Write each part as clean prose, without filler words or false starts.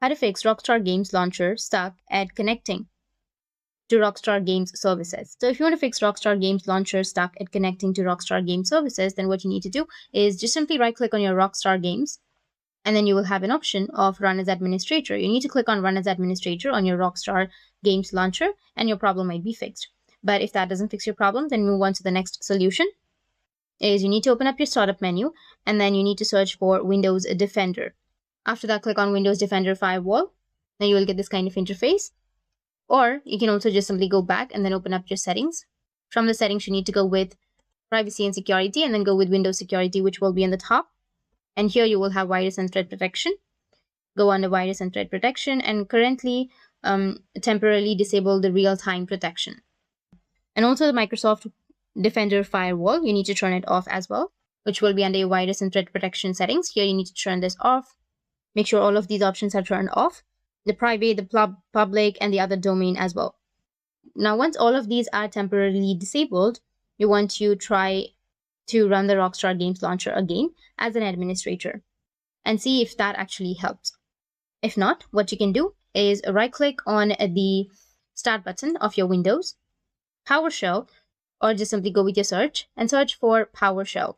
How to fix Rockstar Games launcher stuck at connecting to Rockstar Games services. So if you want to fix Rockstar Games launcher stuck at connecting to Rockstar Games services, then what you need to do is just simply right click on your Rockstar Games, and then you will have an option of Run as Administrator. You need to click on Run as Administrator on your Rockstar Games launcher and your problem might be fixed. But if that doesn't fix your problem, then move on to the next solution. Is you need to open up your startup menu and then you need to search for Windows Defender. After that, click on Windows Defender Firewall. Then you will get this kind of interface. Or you can also just simply go back and then open up your settings. From the settings, you need to go with Privacy and Security and then go with Windows Security, which will be on the top. And here you will have Virus and Threat Protection. Go under Virus and Threat Protection and currently temporarily disable the real-time protection. And also the Microsoft Defender Firewall, you need to turn it off as well, which will be under your Virus and Threat Protection settings. Here you need to turn this off. Make sure all of these options are turned off. The private, the public, and the other domain as well. Now, once all of these are temporarily disabled, you want to try to run the Rockstar Games Launcher again as an administrator and see if that actually helps. If not, what you can do is right-click on the Start button of your Windows, PowerShell, or just simply go with your search and search for PowerShell.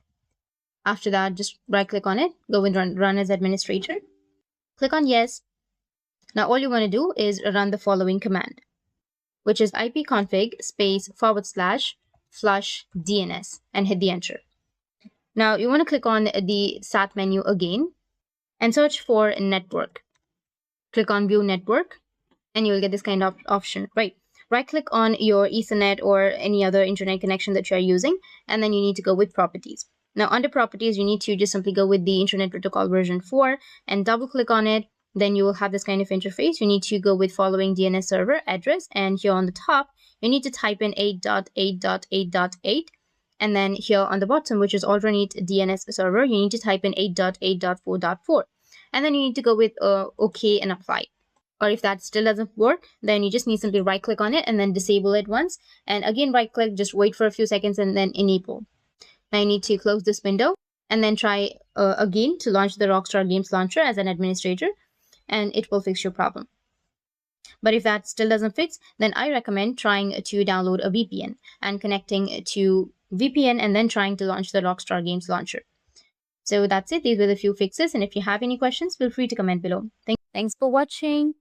After that, just right-click on it, go with Run as Administrator. Click on Yes. Now all you want to do is run the following command, which is ipconfig /flush DNS and hit the enter. Now you want to click on the Start menu again and search for network. Click on View Network and you will get this kind of option, right? Right-click on your Ethernet or any other internet connection that you are using, and then you need to go with Properties. Now, under Properties, you need to just simply go with the Internet Protocol version 4 and double-click on it. Then you will have this kind of interface. You need to go with following DNS server address, and here on the top, you need to type in 8.8.8.8, and then here on the bottom, which is alternate DNS server, you need to type in 8.8.4.4, and then you need to go with OK and apply. Or if that still doesn't work, then you just need to simply right click on it and then disable it once. And again, right click, just wait for a few seconds and then enable. Now you need to close this window and then try again to launch the Rockstar Games Launcher as an administrator, and it will fix your problem. But if that still doesn't fix, then I recommend trying to download a VPN and connecting to VPN and then trying to launch the Rockstar Games Launcher. So that's it. These were the few fixes. And if you have any questions, feel free to comment below. Thanks for watching.